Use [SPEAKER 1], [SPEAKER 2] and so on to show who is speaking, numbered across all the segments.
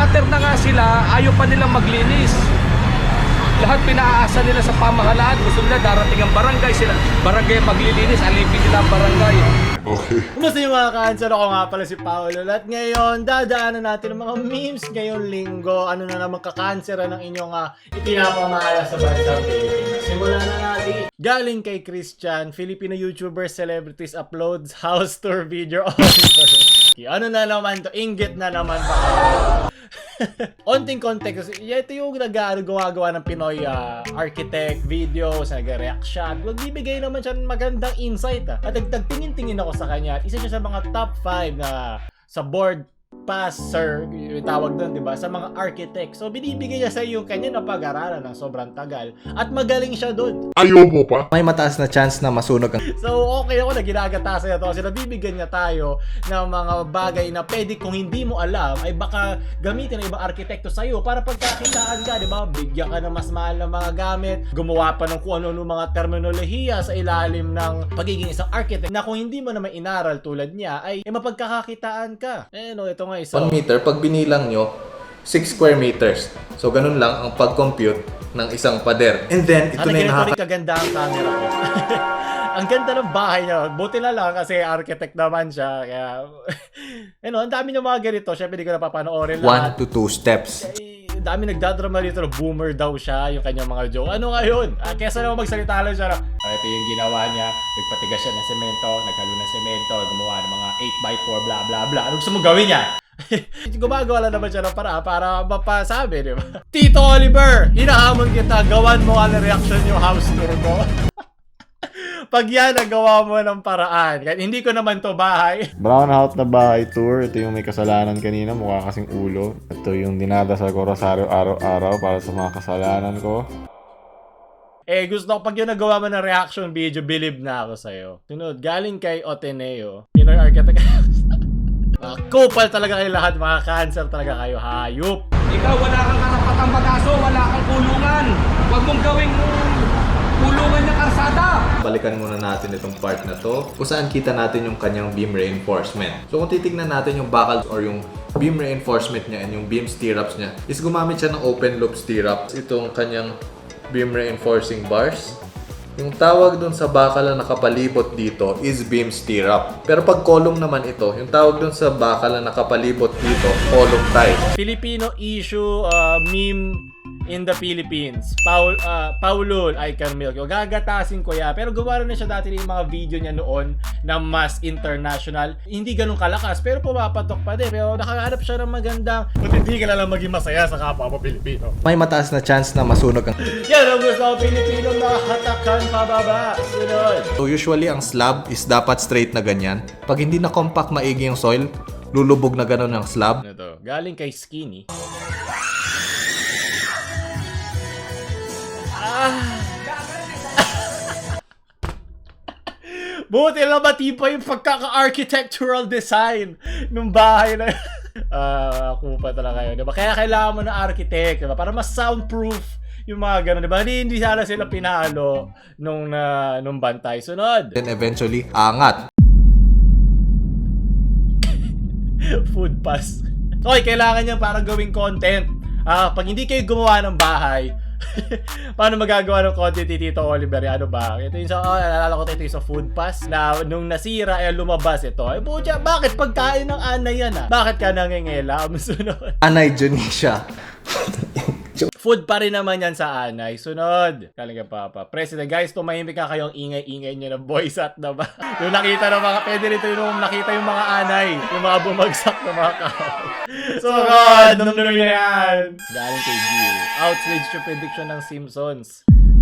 [SPEAKER 1] squatter na nga sila, ayaw pa nilang maglinis. Lahat pinaasa nila sa pamahalaan. Gusto nila darating ang barangay sila. Barangay maglilinis, alipin nila ang barangay.
[SPEAKER 2] Okay.
[SPEAKER 3] Kumusta yung mga cancer? Ako nga pala si Paolo. At ngayon, dadaanan natin ang mga memes ngayong linggo. Ano na naman ka-cancer ng inyong ipinapamahala sa bansang Pilipinas. Simulan na natin. Galing kay Christian, Filipino YouTuber celebrities uploads house tour video. Ano na naman to? Inggit na naman ba? Onting context, ito yung gumagawa ng Pinoy architect, videos, nag-react siya. Magbibigay naman siya ng magandang insight. At tingin-tingin ako sa kanya. Isa siya sa mga top 5 na sa board passer, yung tawag doon, di ba? Sa mga architect. So, binibigay niya sa iyo yung kanya na pag-aralan ng sobrang tagal. At magaling siya doon.
[SPEAKER 2] Ayaw mo pa?
[SPEAKER 4] May mataas na chance na masunog ang...
[SPEAKER 3] So, okay ako na ginagatasan niya to kasi nabibigyan niya tayo ng mga bagay na pwede kung hindi mo alam ay baka gamitin ng ibang arkitekto sa iyo para pagkakitaan ka, di ba? Bigyan ka ng mas mahal na mga gamit, gumawa pa ng kung ano mga terminolohiya sa ilalim ng pagiging isang architect na kung hindi mo naman inaral tulad niya ay mapagkakakitaan ka. No, ito nga isa.
[SPEAKER 4] 1 meter, pag binilang nyo, 6 square meters. So, ganun lang ang pag-compute ng isang pader. And then, ito na yung
[SPEAKER 3] kaganda ang camera ko. Ang ganda ng bahay niya. Buti na lang kasi architect naman siya. Kaya, ang dami ng mga ganito. Siyempre, hindi ko napapanoorin lahat.
[SPEAKER 4] 1 to 2 steps.
[SPEAKER 3] Ang dami nagdadrama dito na boomer daw siya, yung kanyang mga joke. Ano nga yun? Kesa naman magsalita lang siya na, ito yung ginawa niya, nagpatigas siya ng semento, naghalo ng semento, gumawa ng mga 8x4, bla bla bla. Ano gusto mong gawin niya? Gumagawa lang naman siya ng para mapasabi, di ba? Tito Oliver, hinahamon kita, gawan mo ang reaction yung house tour ko. Pag yan, nagawa mo ng paraan. Kahit hindi ko naman to bahay.
[SPEAKER 5] Brown house na bahay tour. Ito yung may kasalanan kanina. Mukha kasing ulo. Ito yung dinadasal ko rosario araw-araw para sa mga kasalanan ko.
[SPEAKER 3] Gusto ko pag yung nagawa mo ng reaction video, believe na ako sa'yo. Sunod, galing kay Oteneo. Pinoy architect. Kupal talaga kayo lahat. Mga cancer talaga kayo. Hayop.
[SPEAKER 1] Ikaw, wala kang karapatang mag-aso, wala kang kulungan. Huwag mong gawing kulungan ng karsada.
[SPEAKER 4] Balikan muna natin itong part na to kung saan kita natin yung kanyang beam reinforcement. So kung titignan natin yung buckles or yung beam reinforcement niya and yung beam stirrups niya is gumamit siya ng open loop stirrups. Itong kanyang beam reinforcing bars. Yung tawag dun sa bakal na nakapalibot dito is beam stirrup. Pero pag column naman ito, yung tawag dun sa bakal na nakapalibot dito, column tie.
[SPEAKER 3] Filipino issue meme in the Philippines. Paulol, I can milk. O, gagatasin ko ya. Pero gawa na siya dati yung mga video niya noon na mas international. Hindi ganun kalakas, pero pumapatok pa din. Pero nakahanap siya ng magandang kung hindi ka lang maging masaya sa kapwa mo Pilipino.
[SPEAKER 4] May mataas na chance na masunog ang...
[SPEAKER 3] Yan ang gusto ko Pilipino makahatakan pababa. Sunod.
[SPEAKER 4] So usually ang slab is dapat straight na ganyan. Pag hindi na compact maigi yung soil, lulubog na ganun ang slab.
[SPEAKER 3] Ito, galing kay Skinny. Buti lang matibay yung pagkaka-architectural design ng bahay na ako pa talaga yun, diba? Kaya kailangan mo ng architect, diba? Para mas soundproof yung mga ganun, diba? Hindi sana sila pinalo nung bantay. Sunod.
[SPEAKER 4] Then eventually, angat.
[SPEAKER 3] Food pass. Okay, kailangan niya para gawing content. Pag hindi kayo gumawa ng bahay, paano magagawa ng content ni Tito Oliver? Ano ba? Ito yung naalala ko ito yung sa food pass na nung nasira lumabas ito. Pucha, bakit pagkain ng anay yan Bakit ka nangingilam? Sunod.
[SPEAKER 4] Anay Janisha.
[SPEAKER 3] Food pa rin naman yan sa anay. Sunod. Kaling ka papa. President, guys, tumahimik ka kayong ingay-ingay nyo ng voice at na ba? Yung nakita ng mga, pwede rito yung nakita yung mga anay. Yung mga bumagsak na mga kahoy. Sunod! Nung yan! Galing kay Gil. Outrage yung prediction ng Simpsons.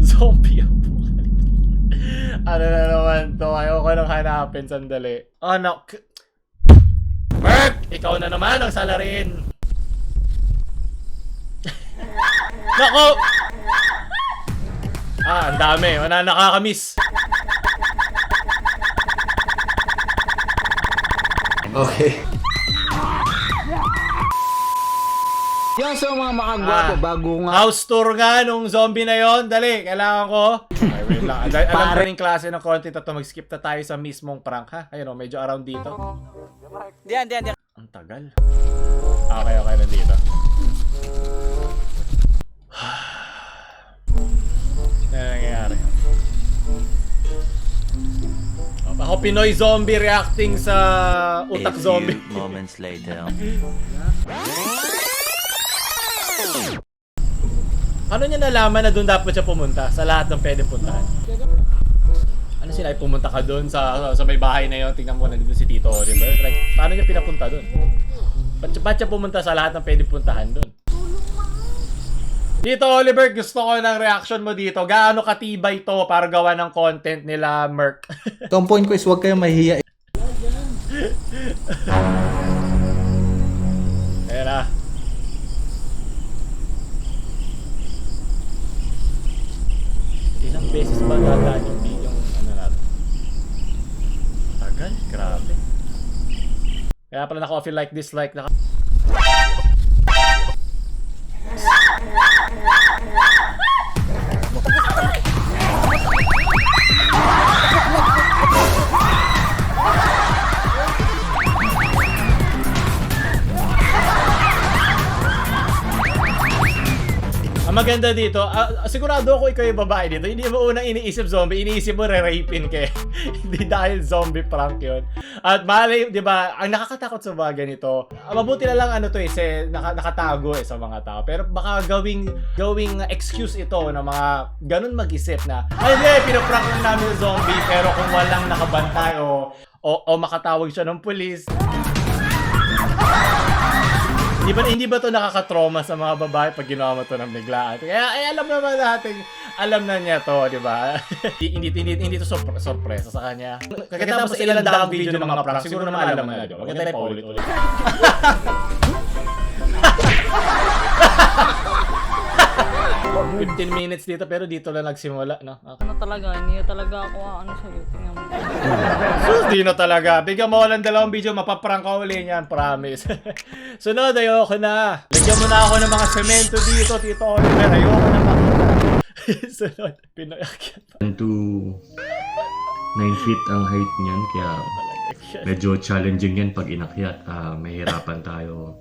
[SPEAKER 3] Zombie apocalypse. Ano na naman to? Ayoko nang hanapin. Sandali. Anak. Merk! Ikaw na naman ang salarin. Nako! Ang dami. Wala nakakamiss.
[SPEAKER 4] Okay.
[SPEAKER 6] Yan sa mga makagwapo bago nga.
[SPEAKER 3] House tour nga nung zombie na yon. Dali, kailangan ko. Ay, wait lang. Alam ko rin klase ng content ito. Mag-skip na tayo sa mismong prank, ha? Ayun o, medyo around dito.
[SPEAKER 6] Diyan.
[SPEAKER 3] Ang tagal. Okay, nandito. Pinoy zombie reacting sa utak zombie.
[SPEAKER 2] Moments later.
[SPEAKER 3] Ano niya nalaman na doon dapat siya pumunta sa lahat ng pwedeng puntahan? Ano sila, pumunta ka doon sa may bahay na yun, tingnan mo na dito si Tito Oliver. Like, paano niya pinapunta doon? Ba't siya pumunta sa lahat ng pwedeng puntahan doon? Tito Oliver, gusto ko ng reaction mo dito. Gaano katibay to para gawa ng content nila, Merc?
[SPEAKER 4] So, ang point ko is huwag kayong mahihiya.
[SPEAKER 3] Ayan na. Ilang beses ba dadaan yung ano natin? Tagal, grabe. Kaya pala naka-off yung like, dislike, Ang maganda dito, sigurado ako ikaw yung babae dito. Hindi mo unang iniisip zombie, iniisip mo re-rapin ka. Hindi dahil zombie prank yun. At malay, di ba, ang nakakatakot sa bagay nito, mabuti na lang nakatago sa mga tao. Pero baka gawing excuse ito ng mga ganun mag-isip na, ay hindi, pinaprank lang namin yung zombie, pero kung walang nakabantay o makatawag siya ng pulis. Hindi ba to nakaka-trauma sa mga babae pag ginawa mo to ng biglaan? Kaya alam naman natin, alam na niya to, di ba? hindi to sorpresa sa kanya. Katapos ilang daang video ng mga prank, siguro naman alam na. Huwag tayo pa ulit-ulit. 15 minutes dito pero dito lang nagsimula, no? Okay.
[SPEAKER 7] Ano talaga, hindi na talaga ako ano sa'yo. Tingnan mo.
[SPEAKER 3] Sus, di na talaga. Bigyan mo lang 2 video, mapaprank ka uli niyan, promise. Sunod, ayoko na. Lagyan mo na ako ng mga semento dito, Tito Oliver. Ayoko na makita. Sunod, pinayakyat.
[SPEAKER 8] 1 to 9 feet ang height niyan, kaya medyo challenging yan pag inakyat. Mahirapan tayo.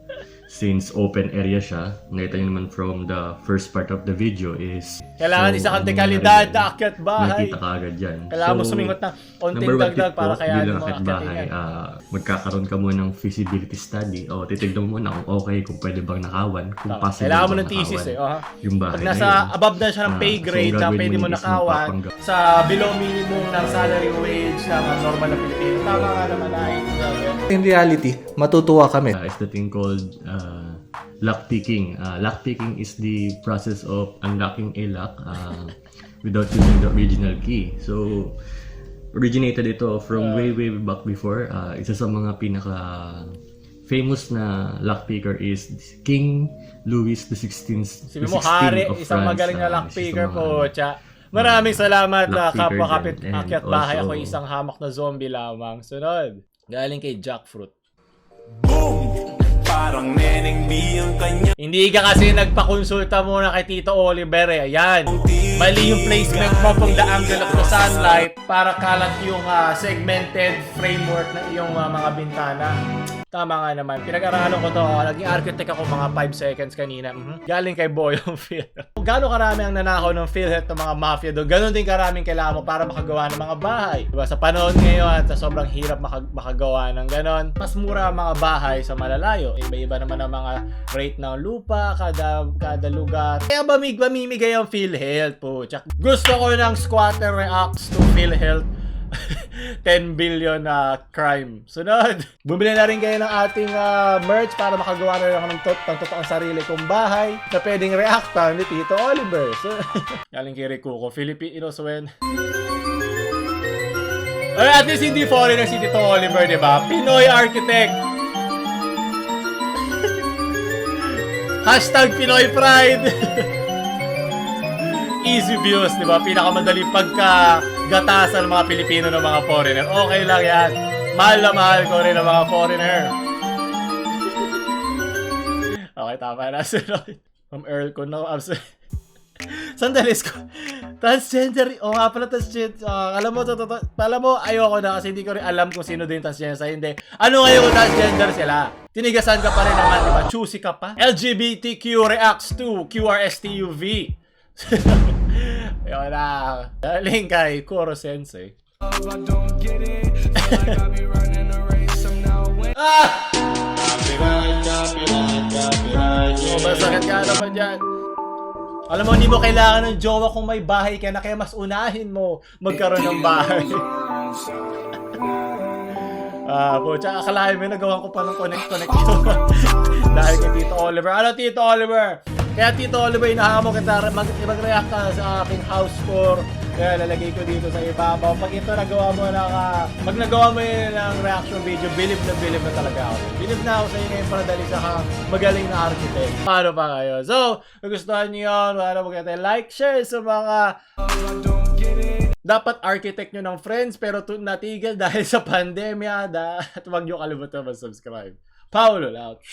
[SPEAKER 8] Since open area siya, nakita nyo naman from the first part of the video is...
[SPEAKER 3] Kailangan isa kang dekalidad na akyat bahay.
[SPEAKER 8] Nakita ka agad yan.
[SPEAKER 3] Kailangan mo sumingot na onting dagdag para kaya mo
[SPEAKER 8] akyat bahay, magkakaroon ka muna ng feasibility study o titignan mo muna kung okay, kung pwede bang nakawan, kung possible
[SPEAKER 3] kailangan mo
[SPEAKER 8] bang
[SPEAKER 3] ng thesis
[SPEAKER 8] nakawan yung bahay
[SPEAKER 3] Pag
[SPEAKER 8] na
[SPEAKER 3] nasa
[SPEAKER 8] yun.
[SPEAKER 3] above na siya ng pay grade,
[SPEAKER 8] so
[SPEAKER 3] na pwede mo
[SPEAKER 8] is
[SPEAKER 3] nakawan
[SPEAKER 8] magpapanggap.
[SPEAKER 3] sa below minimum ng salary wage ng normal na Pilipino. Tama ka naman ay.
[SPEAKER 4] In reality, matutuwa kami.
[SPEAKER 8] It's the thing called lockpicking. Lockpicking is the process of unlocking a lock without using the original key. So, originated ito from way back before. Isa sa mga pinaka famous na lockpicker is King Louis XVI.
[SPEAKER 3] Sabi mo, hari, isang magaling na lockpicker po. Maraming salamat na kapwa akyat bahay. Ako isang hamak na zombie lamang. Sunod, galing kay Jackfruit.
[SPEAKER 9] Parang Neneng B ang kanya.
[SPEAKER 3] Hindi ka kasi nagpakonsulta muna kay Tito Oliver eh. Ayan. Mali yung placement mo from the angle of the sunlight para kalat yung segmented framework na iyong mga bintana. Tama nga naman. Pinag-aralan ko to. Naging architect ako mga 5 seconds kanina. Galing kay Boyong Phil. Gano'ng karami ang nanakaw ng PhilHealth ng mga mafia doon, gano'n din karaming kailangan mo para makagawa ng mga bahay. Diba? Sa panahon ngayon, sa sobrang hirap makagawa ng gano'n, mas mura ang mga bahay sa malalayo. Iba-iba naman ang mga rate ng lupa, kada lugar. Kaya mamimigay ang PhilHealth po. Gusto ko ng squatter reacts to PhilHealth. 10 billion crime. Sunod, bumili na rin kayo ng ating merch para makagawa na rin ako ng totoong sarili kong bahay na pwedeng reactan ni Tito Oliver. So, galing kay Rikuko, Filipino Swen. Ay, at least hindi foreigner si Tito Oliver, di ba? Pinoy architect. Hashtag Pinoy Pride. Easy views, di ba? Pinakamadaling pagkagatasan ng mga Pilipino ng mga foreigner. Okay lang yan. Mahal na mahal ko rin ng mga foreigner. Okay, tama na. From Earl ko, no? Sandali ko. Transgender. O nga pala, transgender. Alam mo, ayoko na kasi hindi ko rin alam kung sino din transgender sa hindi. Ano ngayon kung transgender sila? Tinigasan ka pa rin naman, di ba? Choosy ka pa? LGBTQ reacts to QRSTUV. Ayun na. Galing kay Kuro Sensei. Masakit ka naman dyan. Alam mo, hindi mo kailangan ng jowa kung may bahay ka na, kaya mas unahin mo magkaroon ng bahay. Po, tsaka akalain mo, nagawa ko pa ng connect yun. Dahil kay Tito Oliver. Ano, Tito Oliver? Kaya Tito Oliver, inahamon kita mag-react ka sa aking house tour. Kaya lalagay ko dito sa ibabaw. Pag ito nagawa mo pag nagawa mo yun ng reaction video, believe na talaga ako. Believe na ako sa iyo ngayon para dali sa magaling na architect. Paano pa kayo? So, kung gustuhan niyo yun, wala mo kayo like, share sa mga dapat architect nyo ng friends pero natigil dahil sa pandemya at huwag nyo kalimutan mag-subscribe. Paulo out.